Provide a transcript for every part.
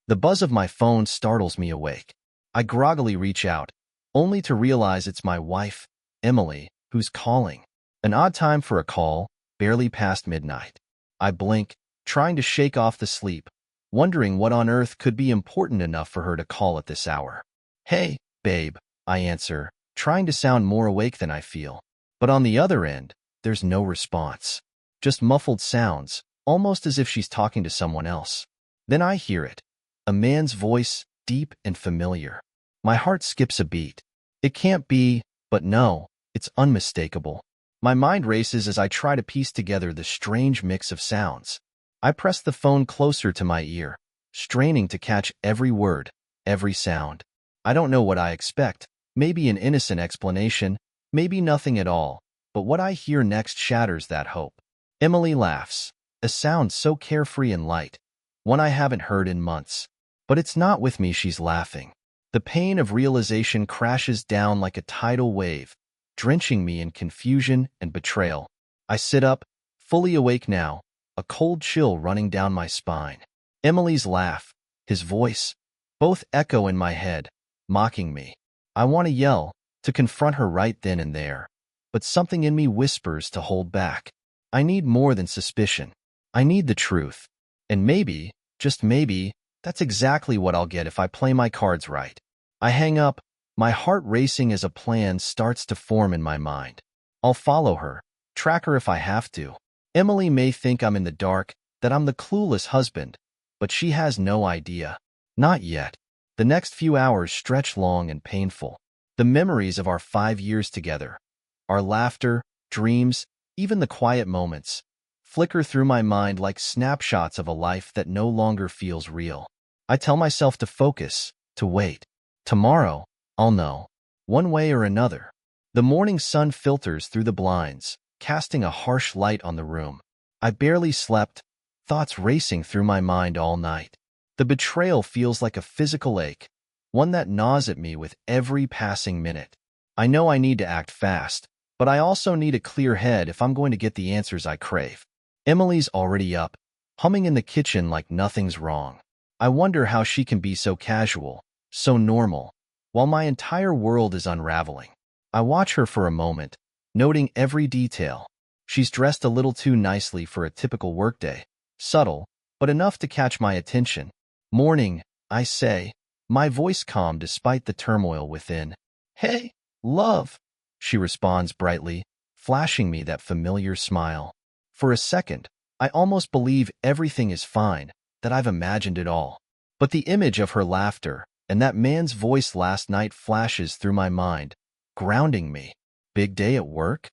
The buzz of my phone startles me awake. I groggily reach out, only to realize it's my wife, Emily, who's calling. An odd time for a call, barely past midnight. I blink, trying to shake off the sleep, wondering what on earth could be important enough for her to call at this hour. "Hey, babe," I answer, trying to sound more awake than I feel. But on the other end, there's no response. Just muffled sounds, almost as if she's talking to someone else. Then I hear it. A man's voice, deep and familiar. My heart skips a beat. It can't be, but no, it's unmistakable. My mind races as I try to piece together the strange mix of sounds. I press the phone closer to my ear, straining to catch every word, every sound. I don't know what I expect. Maybe an innocent explanation, maybe nothing at all. But what I hear next shatters that hope. Emily laughs, a sound so carefree and light, one I haven't heard in months. But it's not with me she's laughing. The pain of realization crashes down like a tidal wave, drenching me in confusion and betrayal. I sit up, fully awake now, a cold chill running down my spine. Emily's laugh, his voice, both echo in my head, mocking me. I want to yell, to confront her right then and there, but something in me whispers to hold back. I need more than suspicion. I need the truth. And maybe, just maybe, that's exactly what I'll get if I play my cards right. I hang up, my heart racing as a plan starts to form in my mind. I'll follow her, track her if I have to. Emily may think I'm in the dark, that I'm the clueless husband, but she has no idea. Not yet. The next few hours stretch long and painful. The memories of our 5 years together, our laughter, dreams, even the quiet moments, flicker through my mind like snapshots of a life that no longer feels real. I tell myself to focus, to wait. Tomorrow, I'll know. One way or another. The morning sun filters through the blinds, casting a harsh light on the room. I barely slept, thoughts racing through my mind all night. The betrayal feels like a physical ache, one that gnaws at me with every passing minute. I know I need to act fast, but I also need a clear head if I'm going to get the answers I crave. Emily's already up, humming in the kitchen like nothing's wrong. I wonder how she can be so casual, so normal, while my entire world is unraveling. I watch her for a moment, noting every detail. She's dressed a little too nicely for a typical workday, subtle, but enough to catch my attention. "Morning," I say, my voice calm despite the turmoil within. "Hey, love," she responds brightly, flashing me that familiar smile. For a second, I almost believe everything is fine, that I've imagined it all. But the image of her laughter and that man's voice last night flashes through my mind, grounding me. "Big day at work?"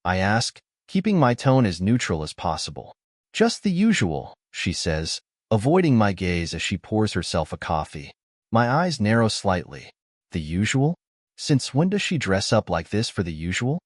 I ask, keeping my tone as neutral as possible. "Just the usual," she says, avoiding my gaze as she pours herself a coffee. My eyes narrow slightly. The usual? Since when does she dress up like this for the usual?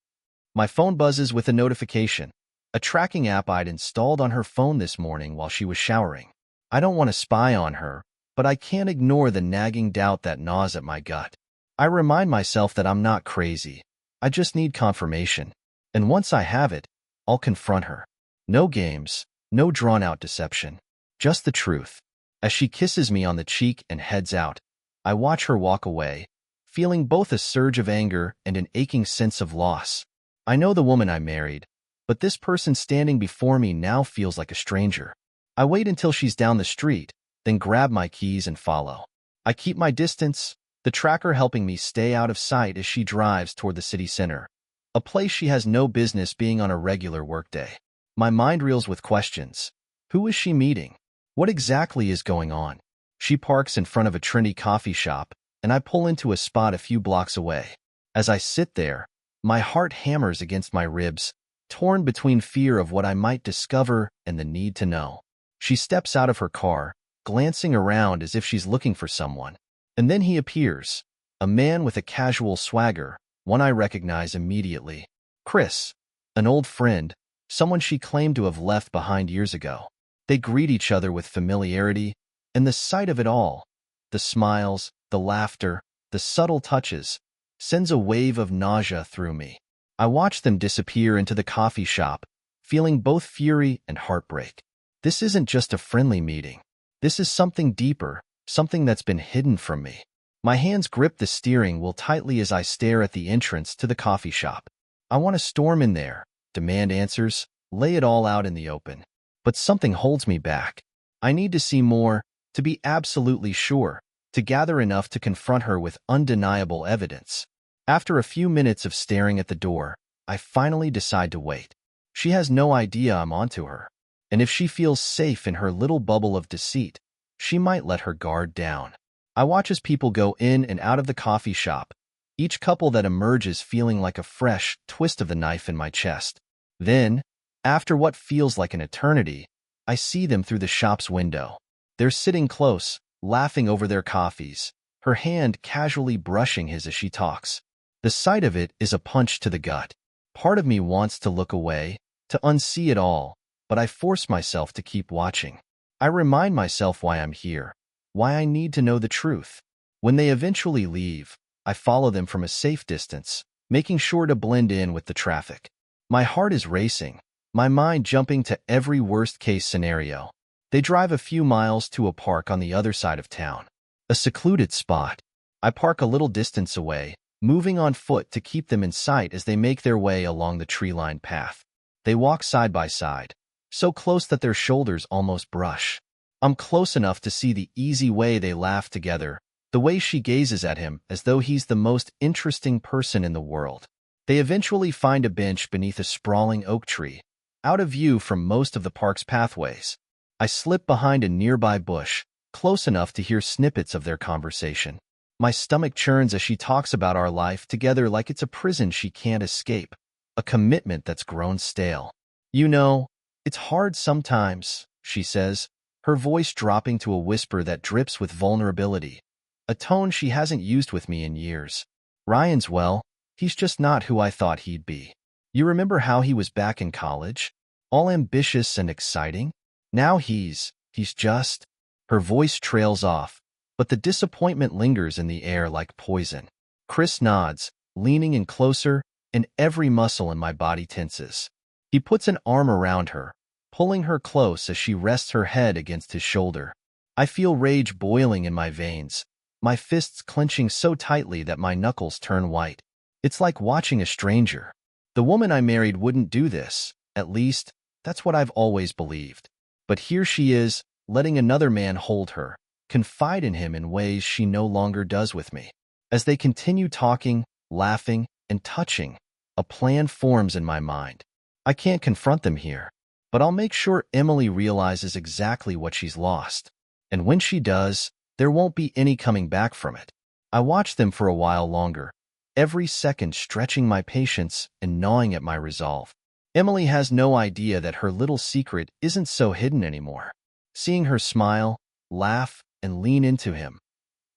My phone buzzes with a notification, a tracking app I'd installed on her phone this morning while she was showering. I don't want to spy on her, but I can't ignore the nagging doubt that gnaws at my gut. I remind myself that I'm not crazy. I just need confirmation. And once I have it, I'll confront her. No games, no drawn-out deception. Just the truth. As she kisses me on the cheek and heads out, I watch her walk away, feeling both a surge of anger and an aching sense of loss. I know the woman I married, but this person standing before me now feels like a stranger. I wait until she's down the street, then grab my keys and follow. I keep my distance, the tracker helping me stay out of sight as she drives toward the city center, a place she has no business being on a regular workday. My mind reels with questions. Who is she meeting? What exactly is going on? She parks in front of a trendy coffee shop, and I pull into a spot a few blocks away. As I sit there, my heart hammers against my ribs, torn between fear of what I might discover and the need to know. She steps out of her car, glancing around as if she's looking for someone. And then he appears, a man with a casual swagger, one I recognize immediately. Chris, an old friend, someone she claimed to have left behind years ago. They greet each other with familiarity, and the sight of it all, the smiles, the laughter, the subtle touches, sends a wave of nausea through me. I watch them disappear into the coffee shop, feeling both fury and heartbreak. This isn't just a friendly meeting. This is something deeper, something that's been hidden from me. My hands grip the steering wheel tightly as I stare at the entrance to the coffee shop. I want to storm in there, demand answers, lay it all out in the open. But something holds me back. I need to see more, to be absolutely sure, to gather enough to confront her with undeniable evidence. After a few minutes of staring at the door, I finally decide to wait. She has no idea I'm onto her. And if she feels safe in her little bubble of deceit, she might let her guard down. I watch as people go in and out of the coffee shop, each couple that emerges feeling like a fresh twist of the knife in my chest. Then, after what feels like an eternity, I see them through the shop's window. They're sitting close, laughing over their coffees, her hand casually brushing his as she talks. The sight of it is a punch to the gut. Part of me wants to look away, to unsee it all, but I force myself to keep watching. I remind myself why I'm here, why I need to know the truth. When they eventually leave, I follow them from a safe distance, making sure to blend in with the traffic. My heart is racing, my mind jumping to every worst-case scenario. They drive a few miles to a park on the other side of town, a secluded spot. I park a little distance away, moving on foot to keep them in sight as they make their way along the tree-lined path. They walk side by side, so close that their shoulders almost brush. I'm close enough to see the easy way they laugh together, the way she gazes at him as though he's the most interesting person in the world. They eventually find a bench beneath a sprawling oak tree, out of view from most of the park's pathways. I slip behind a nearby bush, close enough to hear snippets of their conversation. My stomach churns as she talks about our life together like it's a prison she can't escape, a commitment that's grown stale. You know, it's hard sometimes, she says, her voice dropping to a whisper that drips with vulnerability, a tone she hasn't used with me in years. Ryan's, well, he's just not who I thought he'd be. You remember how he was back in college? All ambitious and exciting? Now he's just... Her voice trails off, but the disappointment lingers in the air like poison. Chris nods, leaning in closer, and every muscle in my body tenses. He puts an arm around her, pulling her close as she rests her head against his shoulder. I feel rage boiling in my veins, my fists clenching so tightly that my knuckles turn white. It's like watching a stranger. The woman I married wouldn't do this, at least, that's what I've always believed. But here she is, letting another man hold her, confide in him in ways she no longer does with me. As they continue talking, laughing, and touching, a plan forms in my mind. I can't confront them here, but I'll make sure Emily realizes exactly what she's lost. And when she does, there won't be any coming back from it. I watch them for a while longer, every second stretching my patience and gnawing at my resolve. Emily has no idea that her little secret isn't so hidden anymore. Seeing her smile, laugh, and lean into him,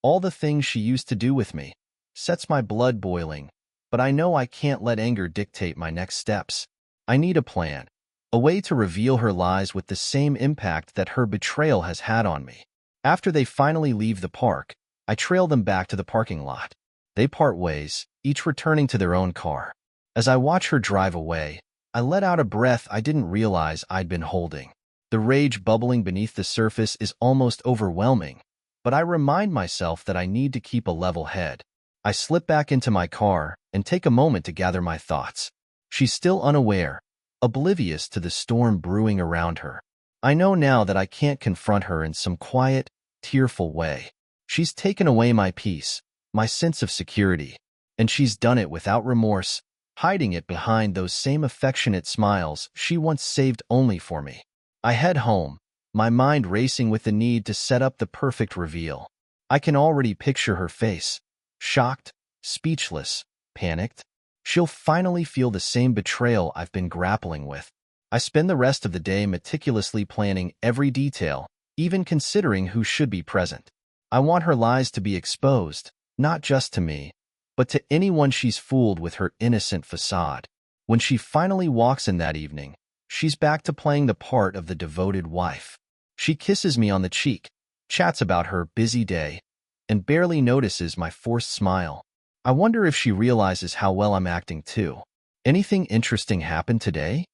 all the things she used to do with me, sets my blood boiling, but I know I can't let anger dictate my next steps. I need a plan, a way to reveal her lies with the same impact that her betrayal has had on me. After they finally leave the park, I trail them back to the parking lot. They part ways, each returning to their own car. As I watch her drive away, I let out a breath I didn't realize I'd been holding. The rage bubbling beneath the surface is almost overwhelming, but I remind myself that I need to keep a level head. I slip back into my car and take a moment to gather my thoughts. She's still unaware, oblivious to the storm brewing around her. I know now that I can't confront her in some quiet, tearful way. She's taken away my peace, my sense of security, and she's done it without remorse, hiding it behind those same affectionate smiles she once saved only for me. I head home, my mind racing with the need to set up the perfect reveal. I can already picture her face, shocked, speechless, panicked. She'll finally feel the same betrayal I've been grappling with. I spend the rest of the day meticulously planning every detail, even considering who should be present. I want her lies to be exposed, not just to me, but to anyone she's fooled with her innocent facade. When she finally walks in that evening, she's back to playing the part of the devoted wife. She kisses me on the cheek, chats about her busy day, and barely notices my forced smile. I wonder if she realizes how well I'm acting too. Anything interesting happen today?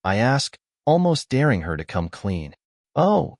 I ask, almost daring her to come clean. Oh,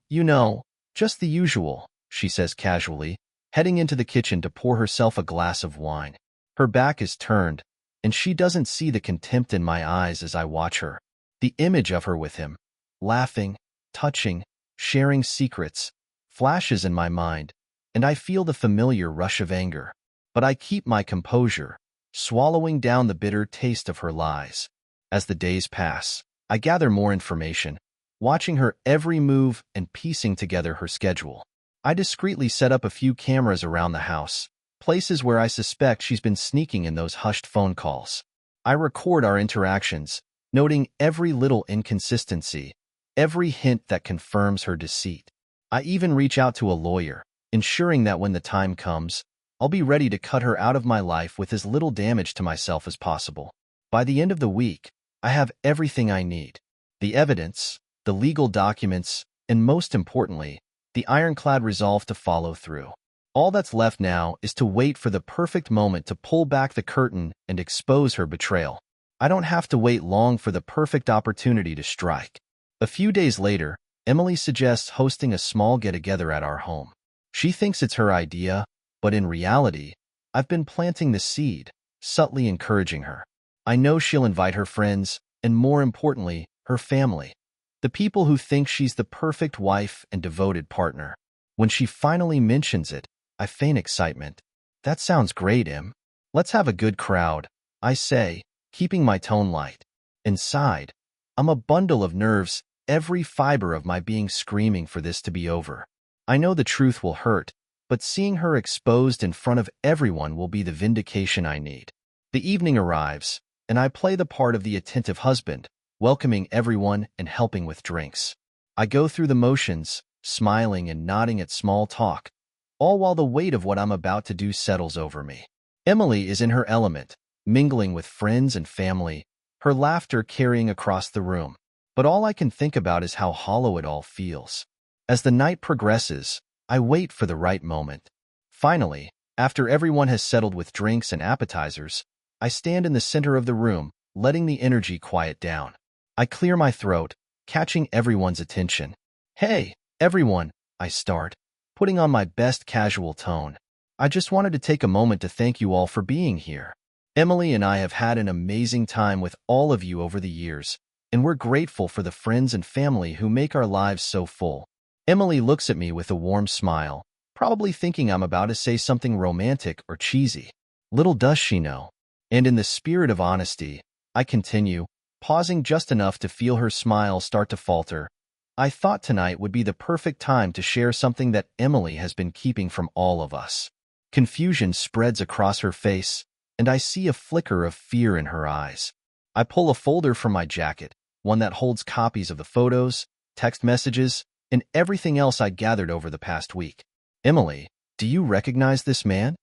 just the usual, she says casually, heading into the kitchen to pour herself a glass of wine. Her back is turned, and she doesn't see the contempt in my eyes as I watch her. The image of her with him, laughing, touching, sharing secrets, flashes in my mind, and I feel the familiar rush of anger. But I keep my composure, swallowing down the bitter taste of her lies. As the days pass, I gather more information, watching her every move and piecing together her schedule. I discreetly set up a few cameras around the house, places where I suspect she's been sneaking in those hushed phone calls. I record our interactions, noting every little inconsistency, every hint that confirms her deceit. I even reach out to a lawyer, ensuring that when the time comes, I'll be ready to cut her out of my life with as little damage to myself as possible. By the end of the week, I have everything I need. The evidence, the legal documents, and most importantly, the ironclad resolve to follow through. All that's left now is to wait for the perfect moment to pull back the curtain and expose her betrayal. I don't have to wait long for the perfect opportunity to strike. A few days later, Emily suggests hosting a small get-together at our home. She thinks it's her idea, but in reality, I've been planting the seed, subtly encouraging her. I know she'll invite her friends, and more importantly, her family. The people who think she's the perfect wife and devoted partner. When she finally mentions it, I feign excitement. That sounds great, Em. Let's have a good crowd, I say, keeping my tone light. Inside, I'm a bundle of nerves, every fiber of my being screaming for this to be over. I know the truth will hurt, but seeing her exposed in front of everyone will be the vindication I need. The evening arrives, and I play the part of the attentive husband, welcoming everyone and helping with drinks. I go through the motions, smiling and nodding at small talk, all while the weight of what I'm about to do settles over me. Emily is in her element, mingling with friends and family, her laughter carrying across the room. But all I can think about is how hollow it all feels. As the night progresses, I wait for the right moment. Finally, after everyone has settled with drinks and appetizers, I stand in the center of the room, letting the energy quiet down. I clear my throat, catching everyone's attention. Hey, everyone, I start, putting on my best casual tone. I just wanted to take a moment to thank you all for being here. Emily and I have had an amazing time with all of you over the years, and we're grateful for the friends and family who make our lives so full. Emily looks at me with a warm smile, probably thinking I'm about to say something romantic or cheesy. Little does she know. And in the spirit of honesty, I continue, pausing just enough to feel her smile start to falter. I thought tonight would be the perfect time to share something that Emily has been keeping from all of us. Confusion spreads across her face, and I see a flicker of fear in her eyes. I pull a folder from my jacket, one that holds copies of the photos, text messages, and everything else I gathered over the past week. Emily, do you recognize this man?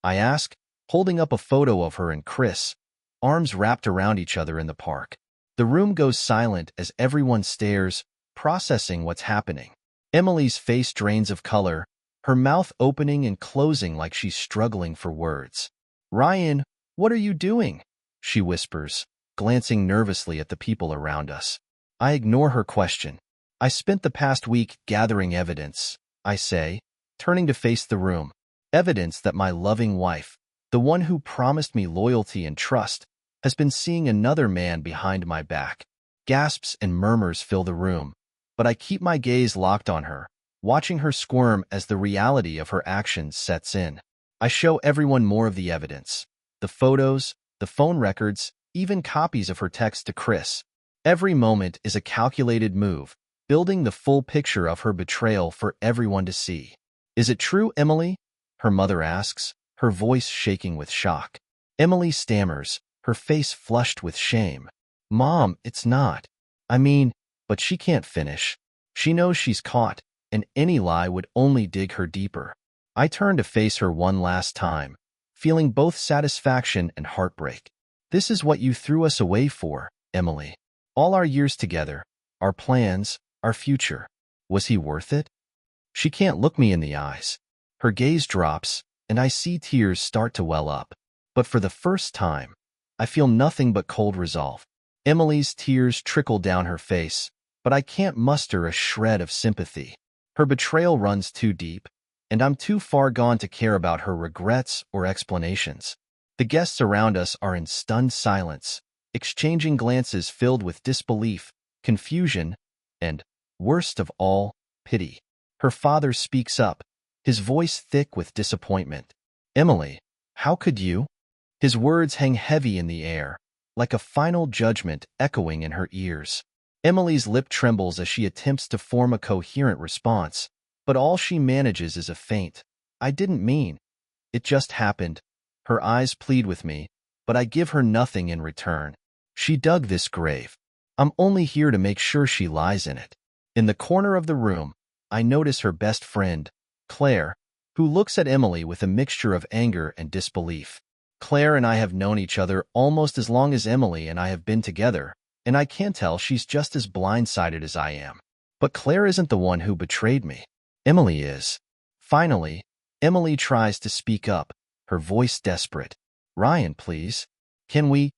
I ask, holding up a photo of her and Chris, arms wrapped around each other in the park. The room goes silent as everyone stares, processing what's happening. Emily's face drains of color, her mouth opening and closing like she's struggling for words. Ryan, what are you doing? She whispers, glancing nervously at the people around us. I ignore her question. I spent the past week gathering evidence, I say, turning to face the room. Evidence that my loving wife, the one who promised me loyalty and trust, has been seeing another man behind my back. Gasps and murmurs fill the room, but I keep my gaze locked on her, watching her squirm as the reality of her actions sets in. I show everyone more of the evidence. The photos, the phone records, even copies of her text to Chris. Every moment is a calculated move, building the full picture of her betrayal for everyone to see. Is it true, Emily? Her mother asks, her voice shaking with shock. Emily stammers, her face flushed with shame. Mom, it's not. But she can't finish. She knows she's caught, and any lie would only dig her deeper. I turn to face her one last time, feeling both satisfaction and heartbreak. This is what you threw us away for, Emily. All our years together, our plans, our future. Was he worth it? She can't look me in the eyes. Her gaze drops, and I see tears start to well up. But for the first time, I feel nothing but cold resolve. Emily's tears trickle down her face, but I can't muster a shred of sympathy. Her betrayal runs too deep, and I'm too far gone to care about her regrets or explanations. The guests around us are in stunned silence, exchanging glances filled with disbelief, confusion, and, worst of all, pity. Her father speaks up, his voice thick with disappointment. "Emily, how could you?" His words hang heavy in the air, like a final judgment echoing in her ears. Emily's lip trembles as she attempts to form a coherent response, but all she manages is a faint, "I didn't mean. It just happened." Her eyes plead with me, but I give her nothing in return. She dug this grave. I'm only here to make sure she lies in it. In the corner of the room, I notice her best friend, Claire, who looks at Emily with a mixture of anger and disbelief. Claire and I have known each other almost as long as Emily and I have been together, and I can tell she's just as blindsided as I am. But Claire isn't the one who betrayed me. Emily is. Finally, Emily tries to speak up, her voice desperate. "Ryan, please. Can we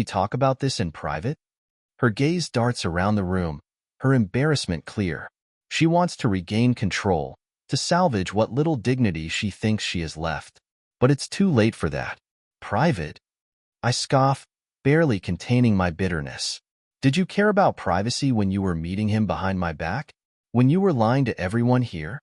talk about this in private?" Her gaze darts around the room, her embarrassment clear. She wants to regain control, to salvage what little dignity she thinks she has left. But it's too late for that. "Private?" I scoff, barely containing my bitterness. "Did you care about privacy when you were meeting him behind my back? When you were lying to everyone here?"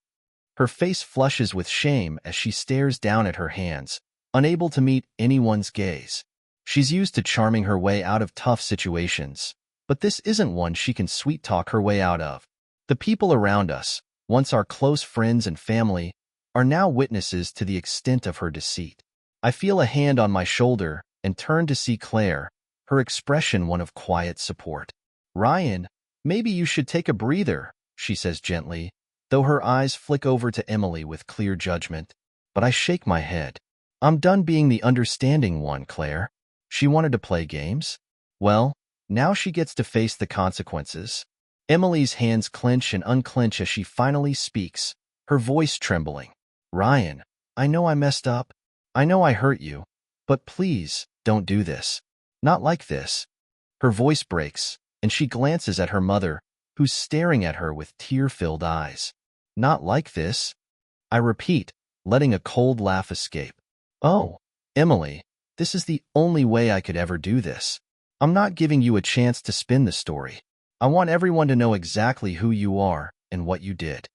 Her face flushes with shame as she stares down at her hands, unable to meet anyone's gaze. She's used to charming her way out of tough situations, but this isn't one she can sweet-talk her way out of. The people around us, once our close friends and family, are now witnesses to the extent of her deceit. I feel a hand on my shoulder and turn to see Claire, her expression one of quiet support. "Ryan, maybe you should take a breather," she says gently, though her eyes flick over to Emily with clear judgment. But I shake my head. "I'm done being the understanding one, Claire. She wanted to play games? Well, now she gets to face the consequences." Emily's hands clench and unclench as she finally speaks, her voice trembling. "Ryan, I know I messed up. I know I hurt you. But please, don't do this. Not like this." Her voice breaks, and she glances at her mother, who's staring at her with tear-filled eyes. "Not like this?" I repeat, letting a cold laugh escape. "Oh, Emily, this is the only way I could ever do this. I'm not giving you a chance to spin the story. I want everyone to know exactly who you are and what you did."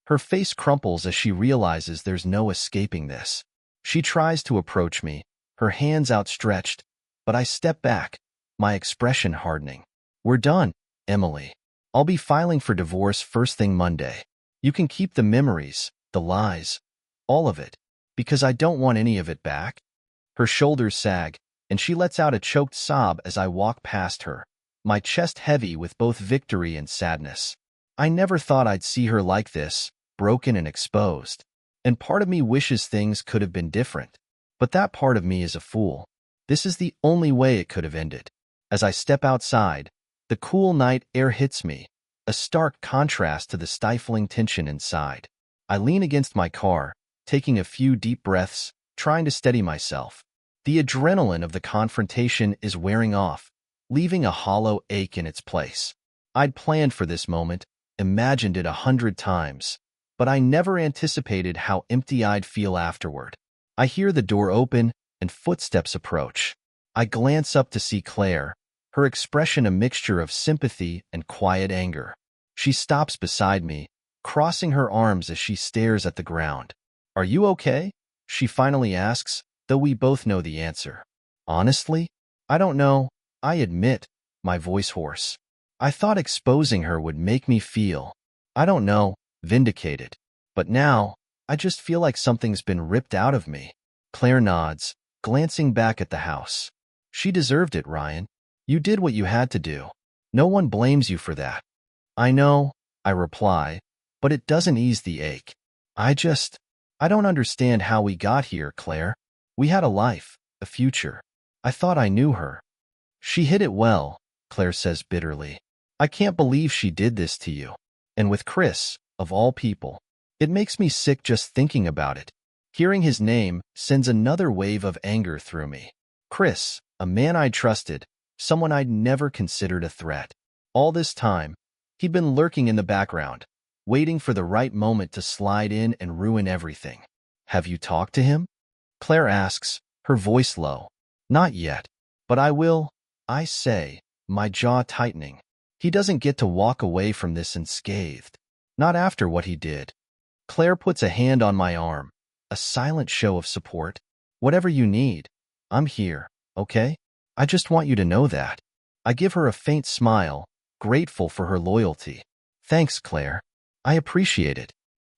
Her face crumples as she realizes there's no escaping this. She tries to approach me, her hands outstretched, but I step back, my expression hardening. "We're done, Emily. I'll be filing for divorce first thing Monday. You can keep the memories, the lies, all of it, because I don't want any of it back." Her shoulders sag, and she lets out a choked sob as I walk past her, my chest heavy with both victory and sadness. I never thought I'd see her like this, broken and exposed. And part of me wishes things could have been different. But that part of me is a fool. This is the only way it could have ended. As I step outside, the cool night air hits me, a stark contrast to the stifling tension inside. I lean against my car, taking a few deep breaths, trying to steady myself. The adrenaline of the confrontation is wearing off, leaving a hollow ache in its place. I'd planned for this moment, imagined it 100 times, but I never anticipated how empty I'd feel afterward. I hear the door open and footsteps approach. I glance up to see Claire, her expression a mixture of sympathy and quiet anger. She stops beside me, crossing her arms as she stares at the ground. "Are you okay?" she finally asks, though we both know the answer. "Honestly, I don't know," I admit, my voice hoarse. "I thought exposing her would make me feel, I don't know, vindicated. But now, I just feel like something's been ripped out of me." Claire nods, glancing back at the house. "She deserved it, Ryan. You did what you had to do. No one blames you for that." "I know," I reply, "but it doesn't ease the ache. I don't understand how we got here, Claire. We had a life, a future. I thought I knew her." "She hid it well," Claire says bitterly. "I can't believe she did this to you. And with Chris, of all people. It makes me sick just thinking about it." Hearing his name sends another wave of anger through me. Chris, a man I trusted, someone I'd never considered a threat. All this time, he'd been lurking in the background, waiting for the right moment to slide in and ruin everything. Have you talked to him? Claire asks, her voice low. Not yet, but I will, I say, my jaw tightening. He doesn't get to walk away from this unscathed. Not after what he did. Claire puts a hand on my arm, a silent show of support. Whatever you need, I'm here, okay? I just want you to know that. I give her a faint smile, grateful for her loyalty. Thanks, Claire. I appreciate it.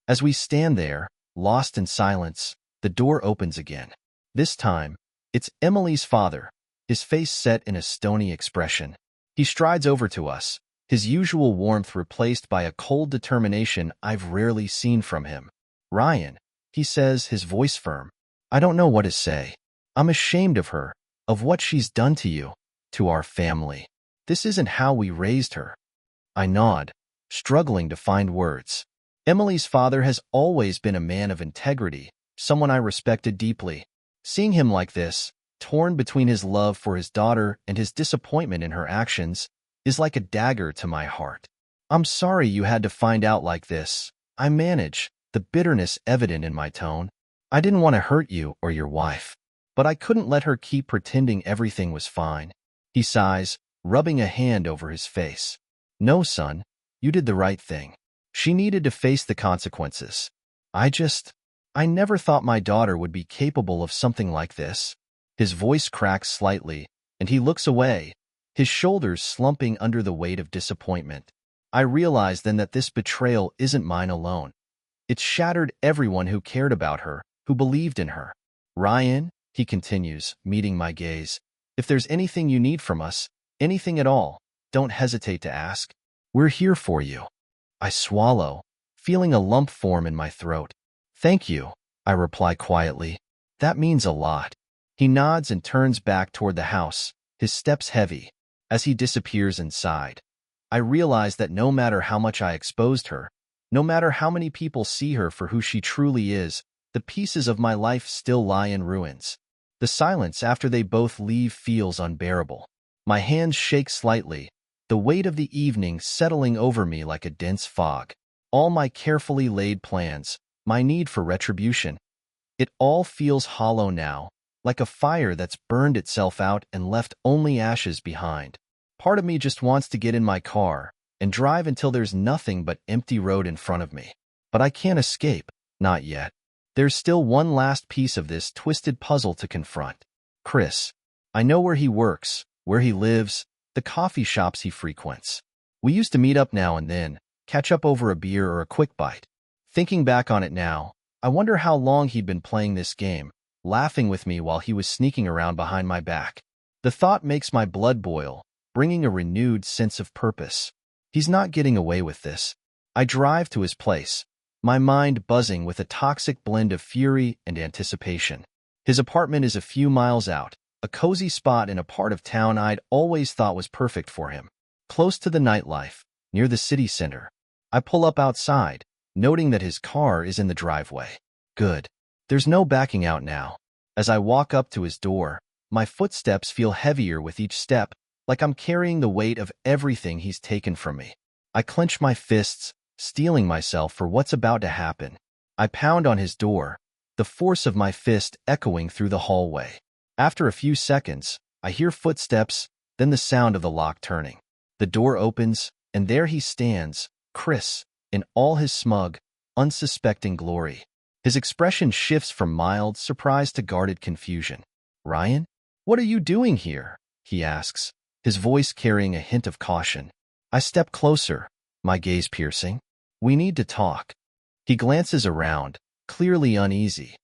As we stand there, lost in silence, the door opens again. This time, it's Emily's father, his face set in a stony expression. He strides over to us, his usual warmth replaced by a cold determination I've rarely seen from him. Ryan, he says, his voice firm. I don't know what to say. I'm ashamed of her, of what she's done to you, to our family. This isn't how we raised her. I nod, struggling to find words. Emily's father has always been a man of integrity, someone I respected deeply. Seeing him like this, torn between his love for his daughter and his disappointment in her actions, is like a dagger to my heart. I'm sorry you had to find out like this. I manage, the bitterness evident in my tone. I didn't want to hurt you or your wife, but I couldn't let her keep pretending everything was fine. He sighs, rubbing a hand over his face. No, son, you did the right thing. She needed to face the consequences. I never thought my daughter would be capable of something like this. His voice cracks slightly, and he looks away, his shoulders slumping under the weight of disappointment. I realize then that this betrayal isn't mine alone. It's shattered everyone who cared about her, who believed in her. Ryan, he continues, meeting my gaze, if there's anything you need from us, anything at all, don't hesitate to ask. We're here for you. I swallow, feeling a lump form in my throat. Thank you, I reply quietly. That means a lot. He nods and turns back toward the house, his steps heavy. As he disappears inside, I realize that no matter how much I exposed her, no matter how many people see her for who she truly is, the pieces of my life still lie in ruins. The silence after they both leave feels unbearable. My hands shake slightly, the weight of the evening settling over me like a dense fog. All my carefully laid plans, my need for retribution. It all feels hollow now, like a fire that's burned itself out and left only ashes behind. Part of me just wants to get in my car and drive until there's nothing but empty road in front of me. But I can't escape, not yet. There's still one last piece of this twisted puzzle to confront. Chris. I know where he works, where he lives, the coffee shops he frequents. We used to meet up now and then, catch up over a beer or a quick bite. Thinking back on it now, I wonder how long he'd been playing this game, laughing with me while he was sneaking around behind my back. The thought makes my blood boil, bringing a renewed sense of purpose. He's not getting away with this. I drive to his place, my mind buzzing with a toxic blend of fury and anticipation. His apartment is a few miles out, a cozy spot in a part of town I'd always thought was perfect for him. Close to the nightlife, near the city center. I pull up outside, noting that his car is in the driveway. Good. There's no backing out now. As I walk up to his door, my footsteps feel heavier with each step, like I'm carrying the weight of everything he's taken from me. I clench my fists, steeling myself for what's about to happen. I pound on his door, the force of my fist echoing through the hallway. After a few seconds, I hear footsteps, then the sound of the lock turning. The door opens, and there he stands, Chris, in all his smug, unsuspecting glory. His expression shifts from mild surprise to guarded confusion. Ryan? What are you doing here? He asks, his voice carrying a hint of caution. I step closer, my gaze piercing. We need to talk. He glances around, clearly uneasy.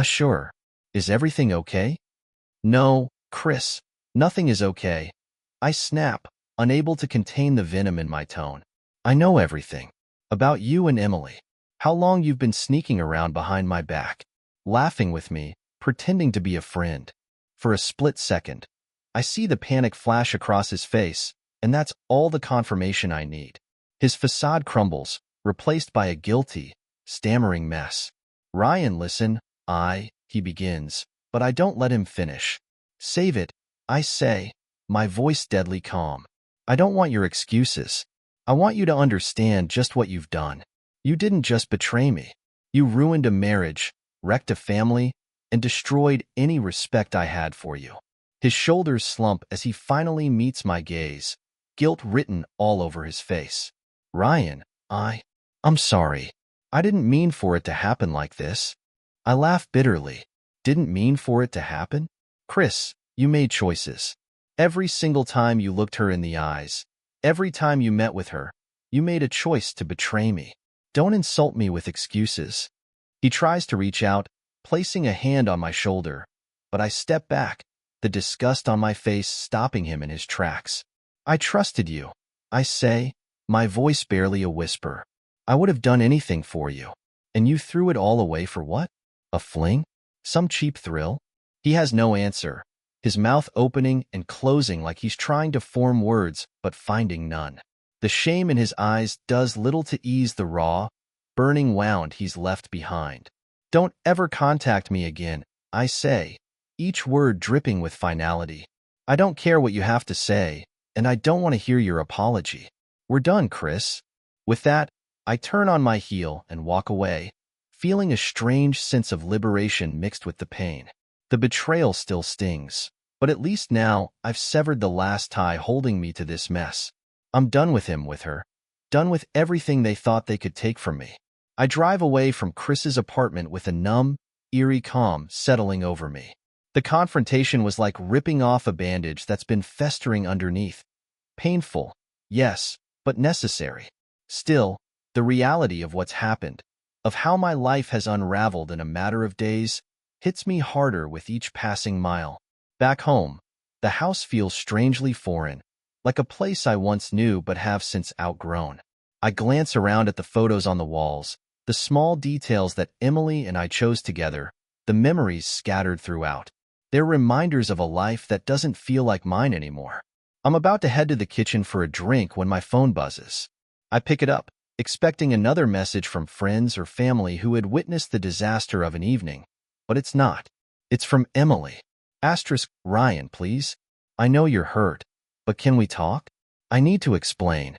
Sure. Is everything okay? No, Chris, nothing is okay. I snap, unable to contain the venom in my tone. I know everything. About you and Emily. How long you've been sneaking around behind my back, laughing with me, pretending to be a friend. For a split second, I see the panic flash across his face, and that's all the confirmation I need. His facade crumbles, replaced by a guilty, stammering mess. Ryan, listen, he begins, but I don't let him finish. Save it, I say, my voice deadly calm. I don't want your excuses. I want you to understand just what you've done. You didn't just betray me. You ruined a marriage, wrecked a family, and destroyed any respect I had for you. His shoulders slump as he finally meets my gaze, guilt written all over his face. Ryan, I'm sorry. I didn't mean for it to happen like this. I laugh bitterly. Didn't mean for it to happen? Chris, you made choices. Every single time you looked her in the eyes, every time you met with her, you made a choice to betray me. Don't insult me with excuses. He tries to reach out, placing a hand on my shoulder, but I step back, the disgust on my face stopping him in his tracks. I trusted you, I say, my voice barely a whisper. I would have done anything for you. And you threw it all away for what? A fling? Some cheap thrill? He has no answer, his mouth opening and closing like he's trying to form words but finding none. The shame in his eyes does little to ease the raw, burning wound he's left behind. Don't ever contact me again, I say, each word dripping with finality. I don't care what you have to say, and I don't want to hear your apology. We're done, Chris. With that, I turn on my heel and walk away, feeling a strange sense of liberation mixed with the pain. The betrayal still stings, but at least now I've severed the last tie holding me to this mess. I'm done with him, with her. Done with everything they thought they could take from me. I drive away from Chris's apartment with a numb, eerie calm settling over me. The confrontation was like ripping off a bandage that's been festering underneath. Painful, yes, but necessary. Still, the reality of what's happened, of how my life has unraveled in a matter of days, hits me harder with each passing mile. Back home, the house feels strangely foreign, like a place I once knew but have since outgrown. I glance around at the photos on the walls, the small details that Emily and I chose together, the memories scattered throughout. They're reminders of a life that doesn't feel like mine anymore. I'm about to head to the kitchen for a drink when my phone buzzes. I pick it up, expecting another message from friends or family who had witnessed the disaster of an evening, but it's not. It's from Emily. Ryan, please. I know you're hurt, but can we talk? I need to explain.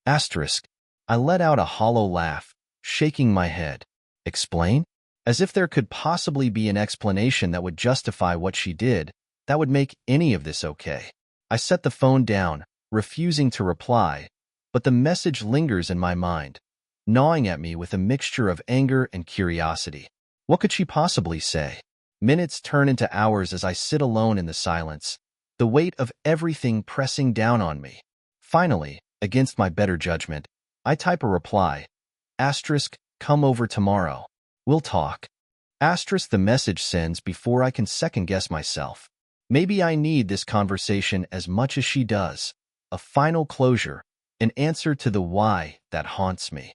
I let out a hollow laugh, shaking my head. Explain? As if there could possibly be an explanation that would justify what she did, that would make any of this okay. I set the phone down, refusing to reply, but the message lingers in my mind, gnawing at me with a mixture of anger and curiosity. What could she possibly say? Minutes turn into hours as I sit alone in the silence, the weight of everything pressing down on me. Finally, against my better judgment, I type a reply. Come over tomorrow. We'll talk. The message sends before I can second-guess myself. Maybe I need this conversation as much as she does. A final closure, an answer to the why that haunts me.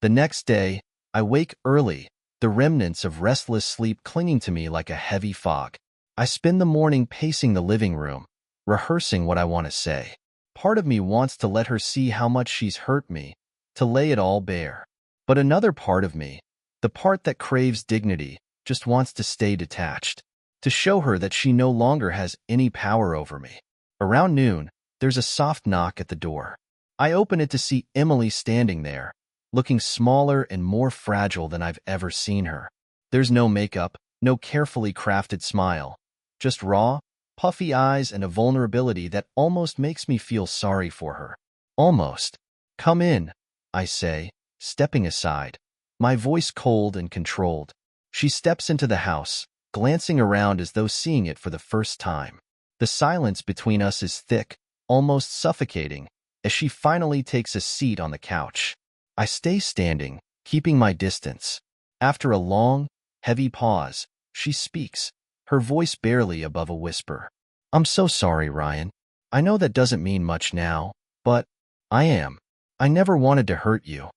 The next day, I wake early, the remnants of restless sleep clinging to me like a heavy fog. I spend the morning pacing the living room, rehearsing what I want to say. Part of me wants to let her see how much she's hurt me, to lay it all bare. But another part of me, the part that craves dignity, just wants to stay detached, to show her that she no longer has any power over me. Around noon, there's a soft knock at the door. I open it to see Emily standing there, looking smaller and more fragile than I've ever seen her. There's no makeup, no carefully crafted smile, just raw, puffy eyes and a vulnerability that almost makes me feel sorry for her. Almost. Come in, I say, stepping aside, my voice cold and controlled. She steps into the house, glancing around as though seeing it for the first time. The silence between us is thick, almost suffocating, as she finally takes a seat on the couch. I stay standing, keeping my distance. After a long, heavy pause, she speaks, her voice barely above a whisper. I'm so sorry, Ryan. I know that doesn't mean much now, but I am. I never wanted to hurt you.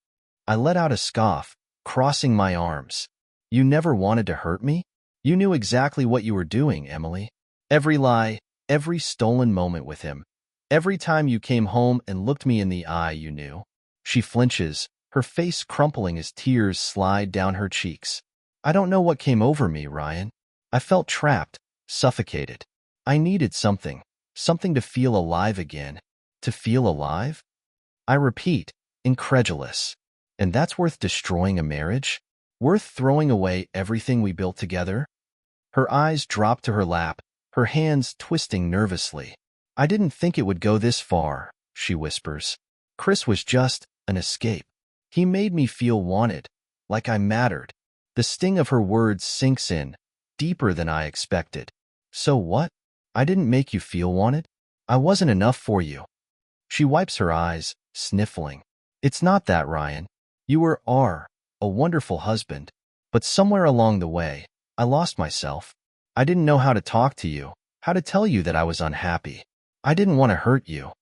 I let out a scoff, crossing my arms. You never wanted to hurt me? You knew exactly what you were doing, Emily. Every lie, every stolen moment with him. Every time you came home and looked me in the eye, you knew. She flinches, her face crumpling as tears slide down her cheeks. I don't know what came over me, Ryan. I felt trapped, suffocated. I needed something to feel alive again. To feel alive? I repeat, incredulous. And that's worth destroying a marriage? Worth throwing away everything we built together? Her eyes drop to her lap, her hands twisting nervously. I didn't think it would go this far, she whispers. Chris was just an escape. He made me feel wanted, like I mattered. The sting of her words sinks in, deeper than I expected. So what? I didn't make you feel wanted? I wasn't enough for you. She wipes her eyes, sniffling. It's not that, Ryan. You are a wonderful husband. But somewhere along the way, I lost myself. I didn't know how to talk to you, how to tell you that I was unhappy. I didn't want to hurt you.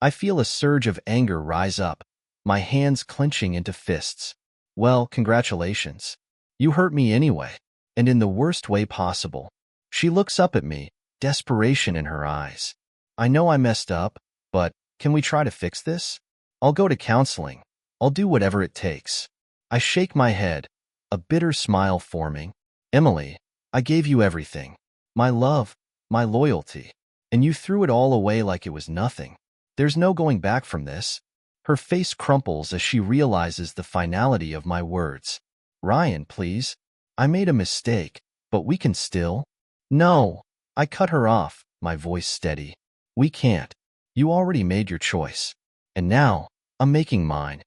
I feel a surge of anger rise up, my hands clenching into fists. Well, congratulations. You hurt me anyway, and in the worst way possible. She looks up at me, desperation in her eyes. I know I messed up, but can we try to fix this? I'll go to counseling. I'll do whatever it takes. I shake my head, a bitter smile forming. Emily, I gave you everything. My love, my loyalty. And you threw it all away like it was nothing. There's no going back from this. Her face crumples as she realizes the finality of my words. Ryan, please. I made a mistake, but we can still. No. I cut her off, my voice steady. We can't. You already made your choice. And now, I'm making mine.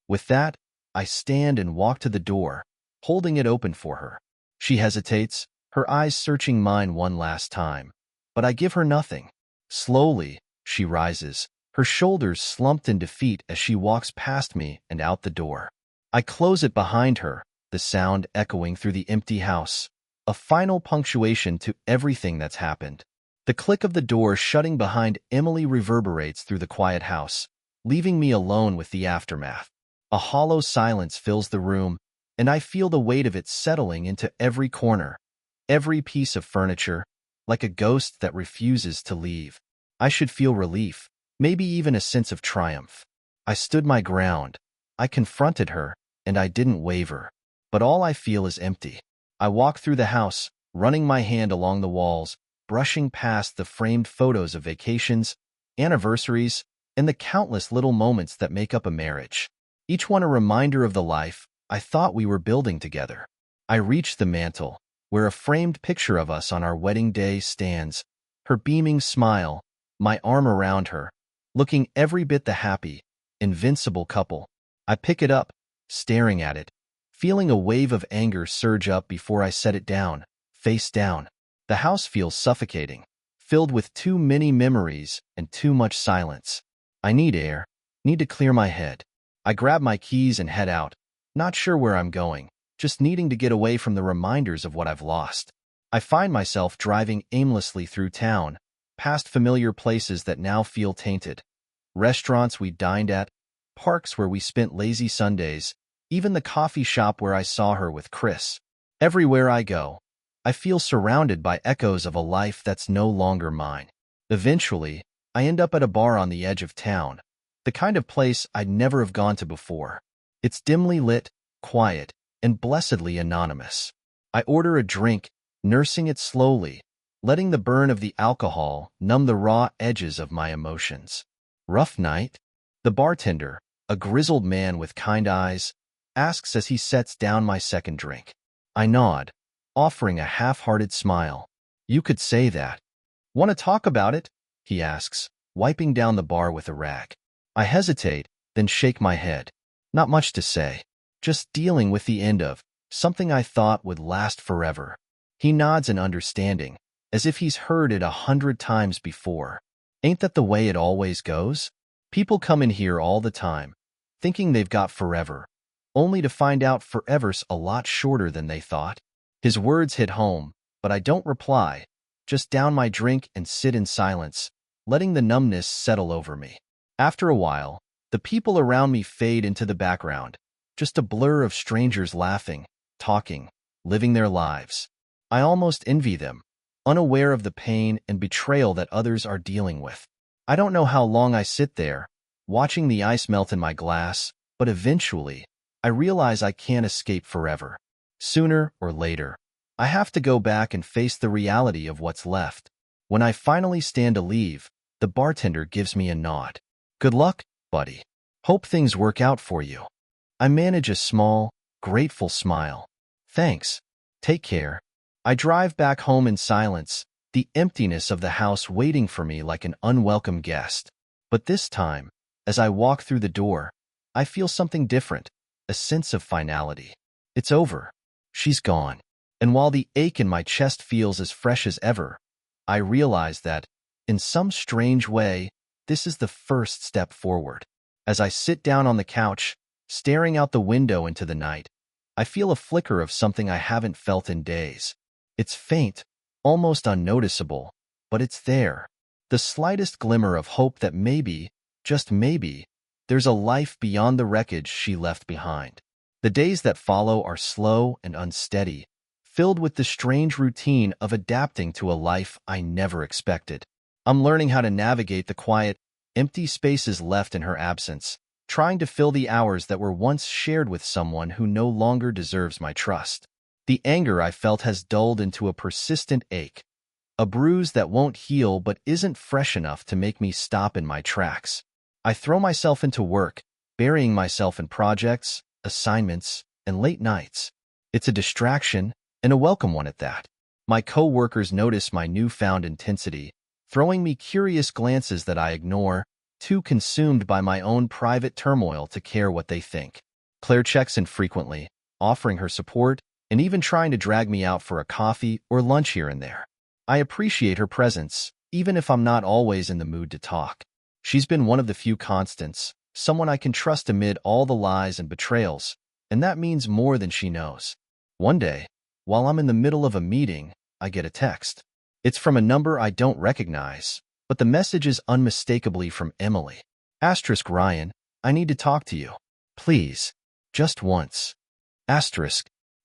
With that, I stand and walk to the door, holding it open for her. She hesitates, her eyes searching mine one last time. But I give her nothing. Slowly, she rises, her shoulders slumped in defeat as she walks past me and out the door. I close it behind her, the sound echoing through the empty house. A final punctuation to everything that's happened. The click of the door shutting behind Emily reverberates through the quiet house, leaving me alone with the aftermath. A hollow silence fills the room, and I feel the weight of it settling into every corner, every piece of furniture, like a ghost that refuses to leave. I should feel relief, maybe even a sense of triumph. I stood my ground. I confronted her, and I didn't waver. But all I feel is empty. I walk through the house, running my hand along the walls, brushing past the framed photos of vacations, anniversaries, and the countless little moments that make up a marriage. Each one a reminder of the life I thought we were building together. I reach the mantel, where a framed picture of us on our wedding day stands, her beaming smile, my arm around her, looking every bit the happy, invincible couple. I pick it up, staring at it, feeling a wave of anger surge up before I set it down, face down. The house feels suffocating, filled with too many memories and too much silence. I need air, need to clear my head. I grab my keys and head out, not sure where I'm going, just needing to get away from the reminders of what I've lost. I find myself driving aimlessly through town, past familiar places that now feel tainted. Restaurants we dined at, parks where we spent lazy Sundays, even the coffee shop where I saw her with Chris. Everywhere I go, I feel surrounded by echoes of a life that's no longer mine. Eventually, I end up at a bar on the edge of town, the kind of place I'd never have gone to before. It's dimly lit, quiet, and blessedly anonymous. I order a drink, nursing it slowly, letting the burn of the alcohol numb the raw edges of my emotions. Rough night? The bartender, a grizzled man with kind eyes, asks as he sets down my second drink. I nod, offering a half-hearted smile. You could say that. Want to talk about it? He asks, wiping down the bar with a rag. I hesitate, then shake my head. Not much to say. Just dealing with the end of something I thought would last forever. He nods in understanding, as if he's heard it 100 times before. Ain't that the way it always goes? People come in here all the time, thinking they've got forever, only to find out forever's a lot shorter than they thought. His words hit home, but I don't reply, just down my drink and sit in silence, letting the numbness settle over me. After a while, the people around me fade into the background, just a blur of strangers laughing, talking, living their lives. I almost envy them, unaware of the pain and betrayal that others are dealing with. I don't know how long I sit there, watching the ice melt in my glass, but eventually, I realize I can't escape forever. Sooner or later, I have to go back and face the reality of what's left. When I finally stand to leave, the bartender gives me a nod. Good luck, buddy. Hope things work out for you. I manage a small, grateful smile. Thanks. Take care. I drive back home in silence, the emptiness of the house waiting for me like an unwelcome guest. But this time, as I walk through the door, I feel something different, a sense of finality. It's over. She's gone. And while the ache in my chest feels as fresh as ever, I realize that, in some strange way, this is the first step forward. As I sit down on the couch, staring out the window into the night, I feel a flicker of something I haven't felt in days. It's faint, almost unnoticeable, but it's there. The slightest glimmer of hope that maybe, just maybe, there's a life beyond the wreckage she left behind. The days that follow are slow and unsteady, filled with the strange routine of adapting to a life I never expected. I'm learning how to navigate the quiet, empty spaces left in her absence, trying to fill the hours that were once shared with someone who no longer deserves my trust. The anger I felt has dulled into a persistent ache, a bruise that won't heal but isn't fresh enough to make me stop in my tracks. I throw myself into work, burying myself in projects, assignments, and late nights. It's a distraction, and a welcome one at that. My co-workers notice my newfound intensity, throwing me curious glances that I ignore, too consumed by my own private turmoil to care what they think. Claire checks in frequently, offering her support, and even trying to drag me out for a coffee or lunch here and there. I appreciate her presence, even if I'm not always in the mood to talk. She's been one of the few constants, someone I can trust amid all the lies and betrayals, and that means more than she knows. One day, while I'm in the middle of a meeting, I get a text. It's from a number I don't recognize, but the message is unmistakably from Emily. *Ryan, I need to talk to you. Please. Just once.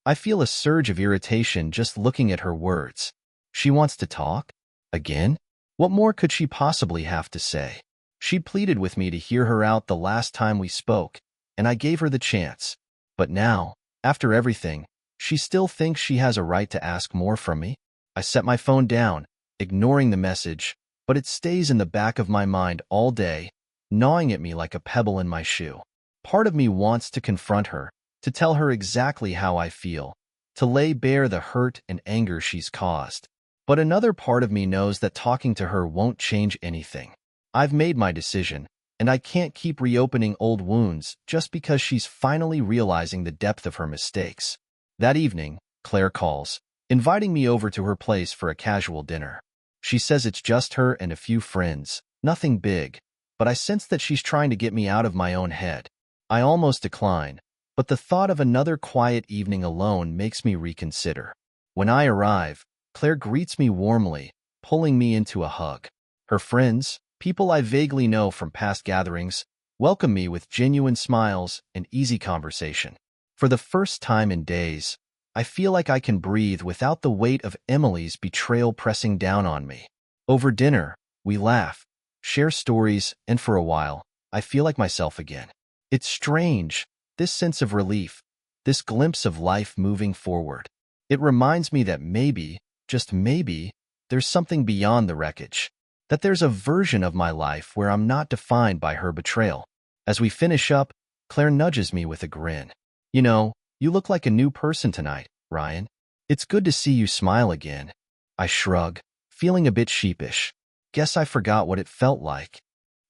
I feel a surge of irritation just looking at her words. She wants to talk? Again? What more could she possibly have to say? She pleaded with me to hear her out the last time we spoke, and I gave her the chance. But now, after everything, she still thinks she has a right to ask more from me? I set my phone down, ignoring the message, but it stays in the back of my mind all day, gnawing at me like a pebble in my shoe. Part of me wants to confront her, to tell her exactly how I feel, to lay bare the hurt and anger she's caused. But another part of me knows that talking to her won't change anything. I've made my decision, and I can't keep reopening old wounds just because she's finally realizing the depth of her mistakes. That evening, Claire calls, inviting me over to her place for a casual dinner. She says it's just her and a few friends, nothing big, but I sense that she's trying to get me out of my own head. I almost decline, but the thought of another quiet evening alone makes me reconsider. When I arrive, Claire greets me warmly, pulling me into a hug. Her friends, people I vaguely know from past gatherings, welcome me with genuine smiles and easy conversation. For the first time in days, I feel like I can breathe without the weight of Emily's betrayal pressing down on me. Over dinner, we laugh, share stories, and for a while, I feel like myself again. It's strange, this sense of relief, this glimpse of life moving forward. It reminds me that maybe, just maybe, there's something beyond the wreckage. That there's a version of my life where I'm not defined by her betrayal. As we finish up, Claire nudges me with a grin. You know, you look like a new person tonight, Ryan. It's good to see you smile again. I shrug, feeling a bit sheepish. Guess I forgot what it felt like.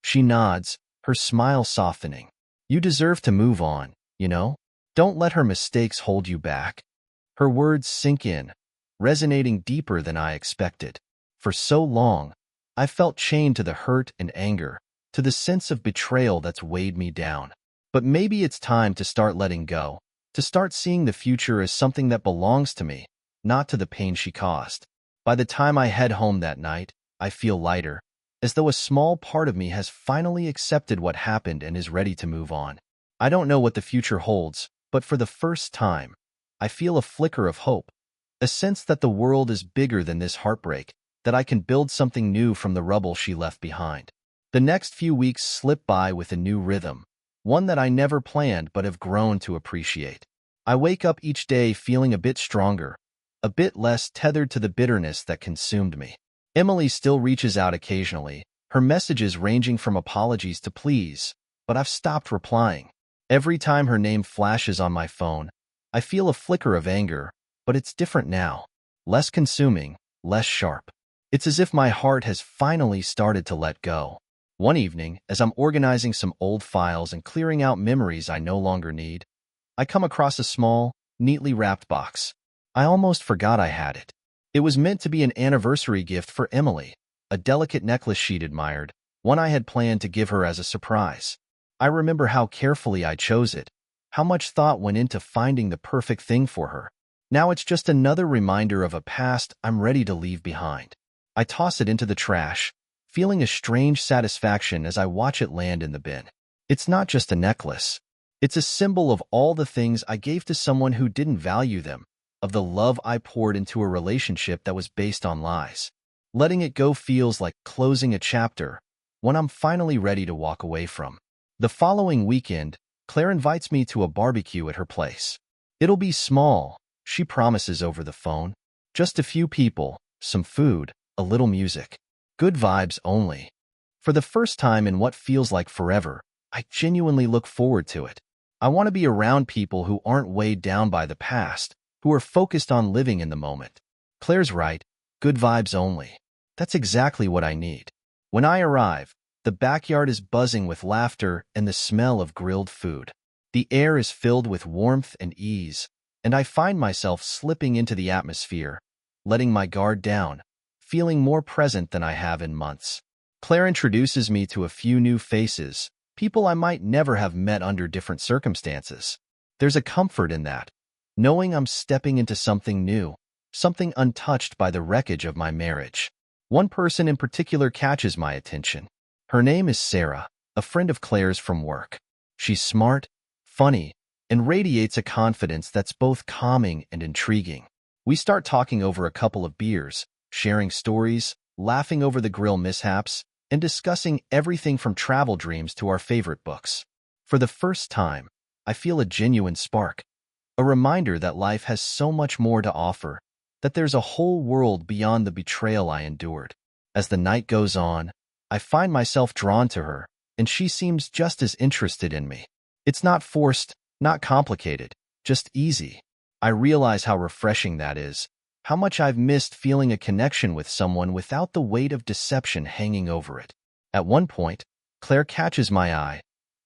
She nods, her smile softening. You deserve to move on, you know? Don't let her mistakes hold you back. Her words sink in, resonating deeper than I expected. For so long, I felt chained to the hurt and anger, to the sense of betrayal that's weighed me down. But maybe it's time to start letting go, to start seeing the future as something that belongs to me, not to the pain she caused. By the time I head home that night, I feel lighter, as though a small part of me has finally accepted what happened and is ready to move on. I don't know what the future holds, but for the first time, I feel a flicker of hope, a sense that the world is bigger than this heartbreak, that I can build something new from the rubble she left behind. The next few weeks slip by with a new rhythm, one that I never planned but have grown to appreciate. I wake up each day feeling a bit stronger, a bit less tethered to the bitterness that consumed me. Emily still reaches out occasionally, her messages ranging from apologies to pleas, but I've stopped replying. Every time her name flashes on my phone, I feel a flicker of anger, but it's different now. Less consuming, less sharp. It's as if my heart has finally started to let go. One evening, as I'm organizing some old files and clearing out memories I no longer need, I come across a small, neatly wrapped box. I almost forgot I had it. It was meant to be an anniversary gift for Emily, a delicate necklace she'd admired, one I had planned to give her as a surprise. I remember how carefully I chose it, how much thought went into finding the perfect thing for her. Now it's just another reminder of a past I'm ready to leave behind. I toss it into the trash, feeling a strange satisfaction as I watch it land in the bin. It's not just a necklace. It's a symbol of all the things I gave to someone who didn't value them, of the love I poured into a relationship that was based on lies. Letting it go feels like closing a chapter, one I'm finally ready to walk away from. The following weekend, Claire invites me to a barbecue at her place. It'll be small, she promises over the phone. Just a few people, some food, a little music. Good vibes only. For the first time in what feels like forever, I genuinely look forward to it. I want to be around people who aren't weighed down by the past, who are focused on living in the moment. Claire's right, good vibes only. That's exactly what I need. When I arrive, the backyard is buzzing with laughter and the smell of grilled food. The air is filled with warmth and ease, and I find myself slipping into the atmosphere, letting my guard down, feeling more present than I have in months. Claire introduces me to a few new faces, people I might never have met under different circumstances. There's a comfort in that, knowing I'm stepping into something new, something untouched by the wreckage of my marriage. One person in particular catches my attention. Her name is Sarah, a friend of Claire's from work. She's smart, funny, and radiates a confidence that's both calming and intriguing. We start talking over a couple of beers, sharing stories, laughing over the grill mishaps, and discussing everything from travel dreams to our favorite books. For the first time, I feel a genuine spark, a reminder that life has so much more to offer, that there's a whole world beyond the betrayal I endured. As the night goes on, I find myself drawn to her, and she seems just as interested in me. It's not forced, not complicated, just easy. I realize how refreshing that is, how much I've missed feeling a connection with someone without the weight of deception hanging over it. At one point, Claire catches my eye,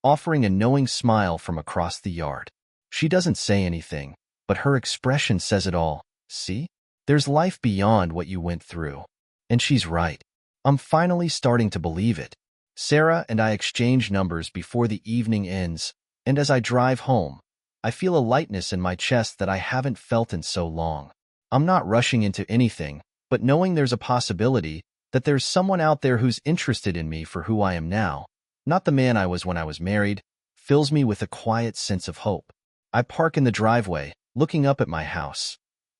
offering a knowing smile from across the yard. She doesn't say anything, but her expression says it all. See? There's life beyond what you went through. And she's right. I'm finally starting to believe it. Sarah and I exchange numbers before the evening ends, and as I drive home, I feel a lightness in my chest that I haven't felt in so long. I'm not rushing into anything, but knowing there's a possibility that there's someone out there who's interested in me for who I am now, not the man I was when I was married, fills me with a quiet sense of hope. I park in the driveway, looking up at my house.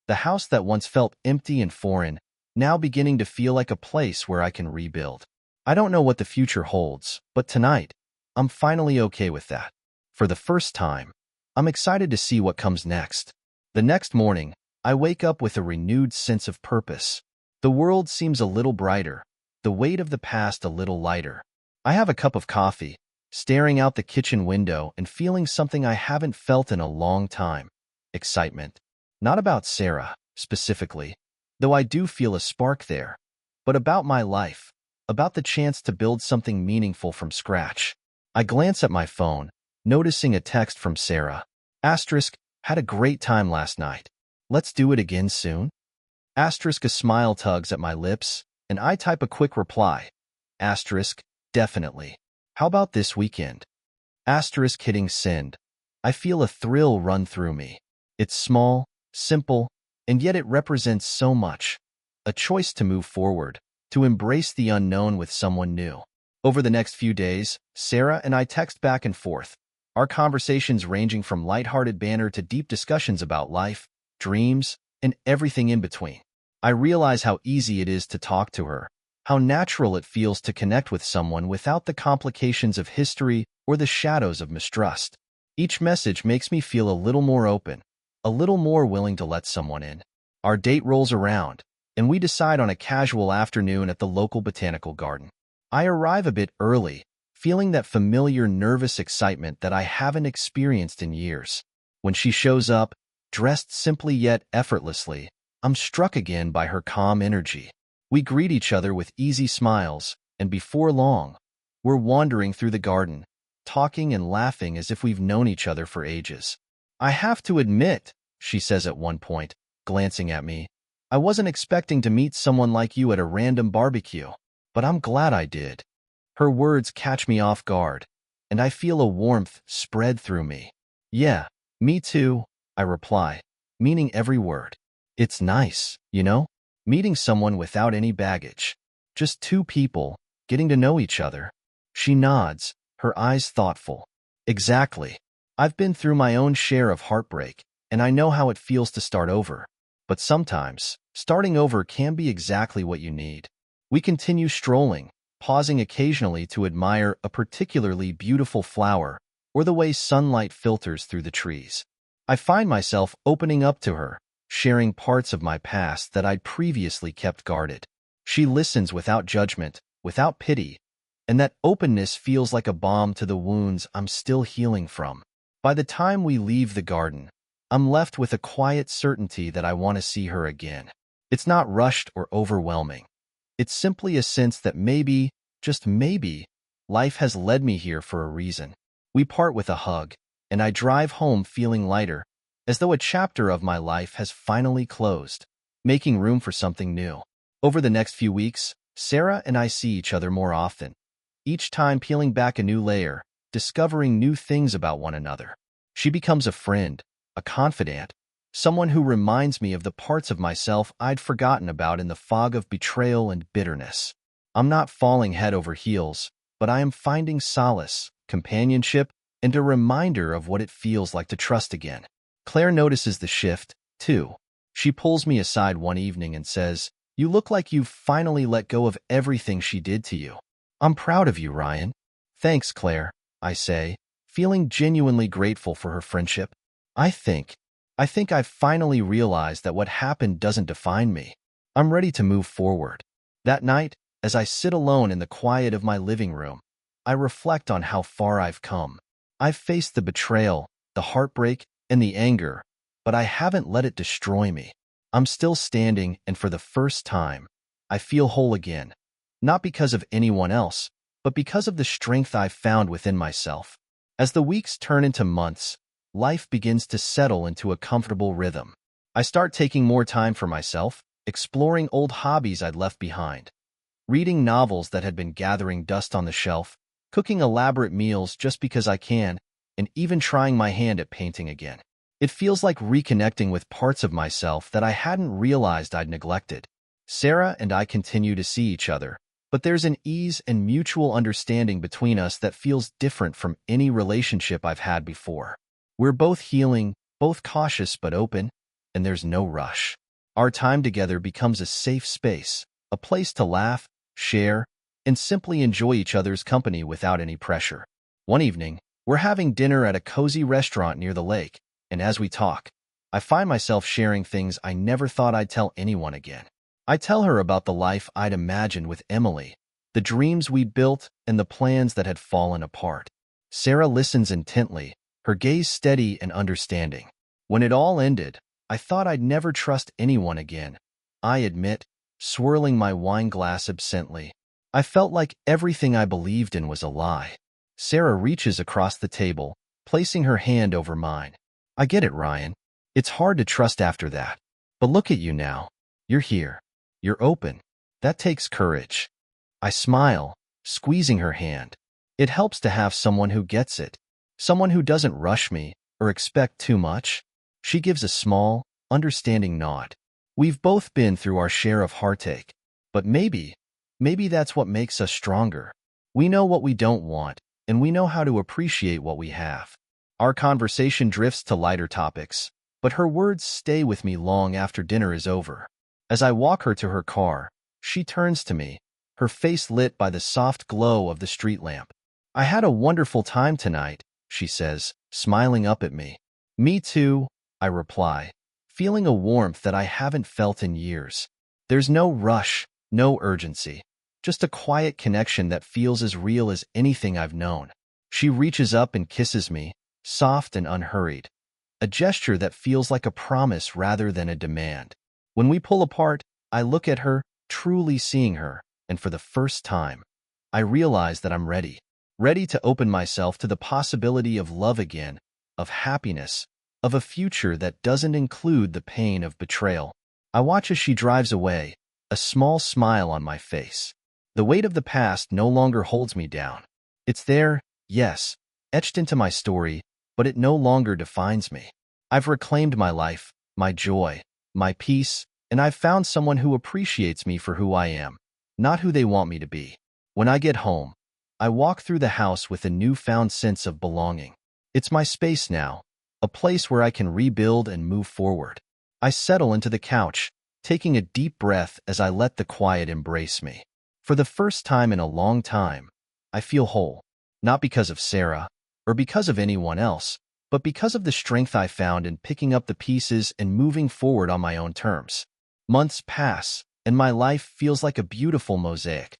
The house that once felt empty and foreign, now beginning to feel like a place where I can rebuild. I don't know what the future holds, but tonight, I'm finally okay with that. For the first time, I'm excited to see what comes next. The next morning, I wake up with a renewed sense of purpose. The world seems a little brighter, the weight of the past a little lighter. I have a cup of coffee, staring out the kitchen window and feeling something I haven't felt in a long time. Excitement. Not about Sarah, specifically, though I do feel a spark there, but about my life, about the chance to build something meaningful from scratch. I glance at my phone, noticing a text from Sarah. Asterisk, had a great time last night. Let's do it again soon? Asterisk, a smile tugs at my lips, and I type a quick reply. Asterisk, definitely. How about this weekend? Asterisk, hitting send. I feel a thrill run through me. It's small, simple, and yet it represents so much. A choice to move forward, to embrace the unknown with someone new. Over the next few days, Sarah and I text back and forth, our conversations ranging from lighthearted banter to deep discussions about life, dreams, and everything in between. I realize how easy it is to talk to her, how natural it feels to connect with someone without the complications of history or the shadows of mistrust. Each message makes me feel a little more open, a little more willing to let someone in. Our date rolls around, and we decide on a casual afternoon at the local botanical garden. I arrive a bit early, feeling that familiar nervous excitement that I haven't experienced in years. When she shows up, dressed simply yet effortlessly, I'm struck again by her calm energy. We greet each other with easy smiles, and before long, we're wandering through the garden, talking and laughing as if we've known each other for ages. "I have to admit," she says at one point, glancing at me, "I wasn't expecting to meet someone like you at a random barbecue, but I'm glad I did." Her words catch me off guard, and I feel a warmth spread through me. "Yeah, me too," I reply, meaning every word. "It's nice, meeting someone without any baggage. Just two people, getting to know each other." She nods, her eyes thoughtful. "Exactly. I've been through my own share of heartbreak, and I know how it feels to start over. But sometimes, starting over can be exactly what you need." We continue strolling, pausing occasionally to admire a particularly beautiful flower or the way sunlight filters through the trees. I find myself opening up to her, sharing parts of my past that I'd previously kept guarded. She listens without judgment, without pity, and that openness feels like a balm to the wounds I'm still healing from. By the time we leave the garden, I'm left with a quiet certainty that I want to see her again. It's not rushed or overwhelming. It's simply a sense that maybe, just maybe, life has led me here for a reason. We part with a hug, and I drive home feeling lighter, as though a chapter of my life has finally closed, making room for something new. Over the next few weeks, Sarah and I see each other more often, each time peeling back a new layer, discovering new things about one another. She becomes a friend, a confidant, someone who reminds me of the parts of myself I'd forgotten about in the fog of betrayal and bitterness. I'm not falling head over heels, but I am finding solace, companionship, and a reminder of what it feels like to trust again. Claire notices the shift, too. She pulls me aside one evening and says, "You look like you've finally let go of everything she did to you." "I'm proud of you, Ryan." "Thanks, Claire," I say, feeling genuinely grateful for her friendship. I think I've finally realized that what happened doesn't define me. I'm ready to move forward. That night, as I sit alone in the quiet of my living room, I reflect on how far I've come. I've faced the betrayal, the heartbreak, and the anger, but I haven't let it destroy me. I'm still standing, and for the first time, I feel whole again. Not because of anyone else, but because of the strength I've found within myself. As the weeks turn into months, life begins to settle into a comfortable rhythm. I start taking more time for myself, exploring old hobbies I'd left behind, reading novels that had been gathering dust on the shelf, cooking elaborate meals just because I can, and even trying my hand at painting again. It feels like reconnecting with parts of myself that I hadn't realized I'd neglected. Sarah and I continue to see each other, but there's an ease and mutual understanding between us that feels different from any relationship I've had before. We're both healing, both cautious but open, and there's no rush. Our time together becomes a safe space, a place to laugh, share, and simply enjoy each other's company without any pressure. One evening, we're having dinner at a cozy restaurant near the lake, and as we talk, I find myself sharing things I never thought I'd tell anyone again. I tell her about the life I'd imagined with Emily, the dreams we'd built, and the plans that had fallen apart. Sarah listens intently, her gaze steady and understanding. When it all ended, I thought I'd never trust anyone again, I admit, swirling my wine glass absently. I felt like everything I believed in was a lie. Sarah reaches across the table, placing her hand over mine. "I get it, Ryan. It's hard to trust after that. But look at you now. You're here. You're open. That takes courage." I smile, squeezing her hand. It helps to have someone who gets it, someone who doesn't rush me or expect too much. She gives a small, understanding nod. We've both been through our share of heartache, but maybe that's what makes us stronger. We know what we don't want, and we know how to appreciate what we have. Our conversation drifts to lighter topics, but her words stay with me long after dinner is over. As I walk her to her car, she turns to me, her face lit by the soft glow of the street lamp. "I had a wonderful time tonight," she says, smiling up at me. "Me too," I reply, feeling a warmth that I haven't felt in years. There's no rush, no urgency, just a quiet connection that feels as real as anything I've known. She reaches up and kisses me, soft and unhurried, a gesture that feels like a promise rather than a demand. When we pull apart, I look at her, truly seeing her, and for the first time, I realize that I'm ready to open myself to the possibility of love again, of happiness, of a future that doesn't include the pain of betrayal. I watch as she drives away, a small smile on my face. The weight of the past no longer holds me down. It's there, yes, etched into my story, but it no longer defines me. I've reclaimed my life, my joy, my peace, and I've found someone who appreciates me for who I am, not who they want me to be. When I get home, I walk through the house with a newfound sense of belonging. It's my space now, a place where I can rebuild and move forward. I settle into the couch, taking a deep breath as I let the quiet embrace me. For the first time in a long time, I feel whole, not because of Sarah or because of anyone else, but because of the strength I found in picking up the pieces and moving forward on my own terms. Months pass, and my life feels like a beautiful mosaic,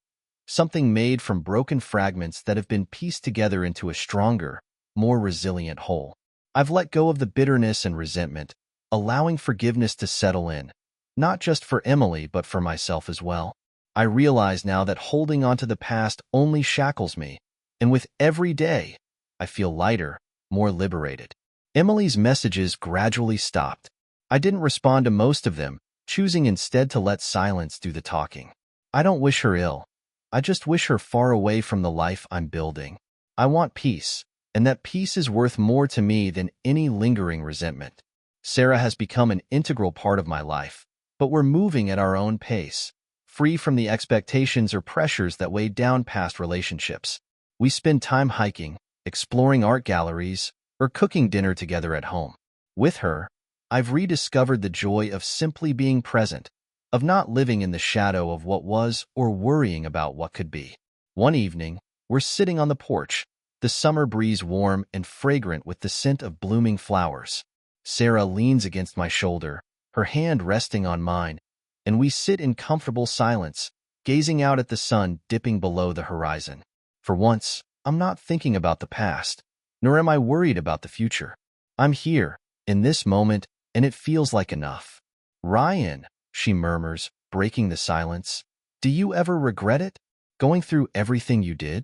something made from broken fragments that have been pieced together into a stronger, more resilient whole. I've let go of the bitterness and resentment, allowing forgiveness to settle in, not just for Emily but for myself as well. I realize now that holding on to the past only shackles me, and with every day, I feel lighter, more liberated. Emily's messages gradually stopped. I didn't respond to most of them, choosing instead to let silence do the talking. I don't wish her ill. I just wish her far away from the life I'm building. I want peace, and that peace is worth more to me than any lingering resentment. Sarah has become an integral part of my life, but we're moving at our own pace, free from the expectations or pressures that weigh down past relationships. We spend time hiking, exploring art galleries, or cooking dinner together at home. With her, I've rediscovered the joy of simply being present, of not living in the shadow of what was or worrying about what could be. One evening, we're sitting on the porch, the summer breeze warm and fragrant with the scent of blooming flowers. Sarah leans against my shoulder, her hand resting on mine, and we sit in comfortable silence, gazing out at the sun dipping below the horizon. For once, I'm not thinking about the past, nor am I worried about the future. I'm here, in this moment, and it feels like enough. Ryan, she murmurs, breaking the silence, do you ever regret it? Going through everything you did?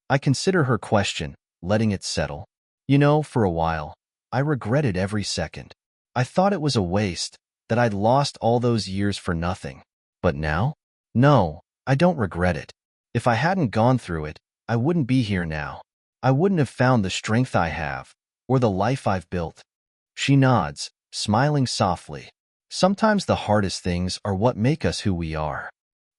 I consider her question, letting it settle. You know, for a while, I regretted every second. I thought it was a waste, that I'd lost all those years for nothing. But now? No, I don't regret it. If I hadn't gone through it, I wouldn't be here now. I wouldn't have found the strength I have, or the life I've built. She nods, smiling softly. Sometimes the hardest things are what make us who we are.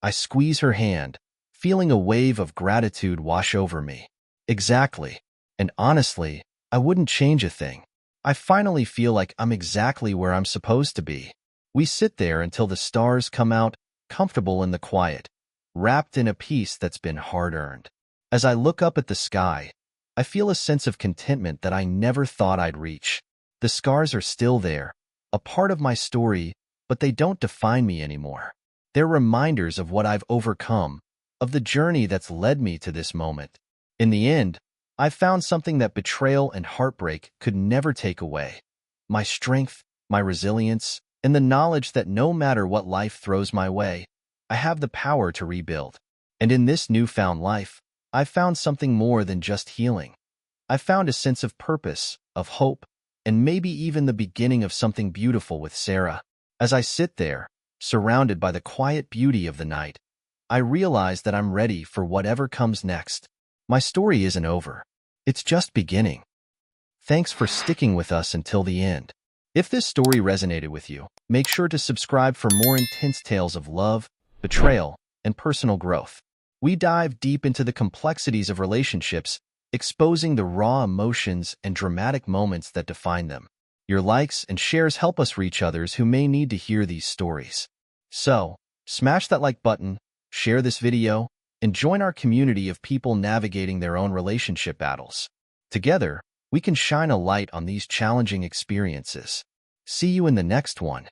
I squeeze her hand, feeling a wave of gratitude wash over me. Exactly. And honestly, I wouldn't change a thing. I finally feel like I'm exactly where I'm supposed to be. We sit there until the stars come out, comfortable in the quiet, wrapped in a peace that's been hard-earned. As I look up at the sky, I feel a sense of contentment that I never thought I'd reach. The scars are still there, a part of my story, but they don't define me anymore. They're reminders of what I've overcome, of the journey that's led me to this moment. In the end, I found something that betrayal and heartbreak could never take away. My strength, my resilience, and the knowledge that no matter what life throws my way, I have the power to rebuild. And in this newfound life, I've found something more than just healing. I've found a sense of purpose, of hope, and maybe even the beginning of something beautiful with Sarah. As I sit there, surrounded by the quiet beauty of the night, I realize that I'm ready for whatever comes next. My story isn't over. It's just beginning. Thanks for sticking with us until the end. If this story resonated with you, make sure to subscribe for more intense tales of love, betrayal, and personal growth. We dive deep into the complexities of relationships, exposing the raw emotions and dramatic moments that define them. Your likes and shares help us reach others who may need to hear these stories. So, smash that like button, share this video, and join our community of people navigating their own relationship battles. Together, we can shine a light on these challenging experiences. See you in the next one.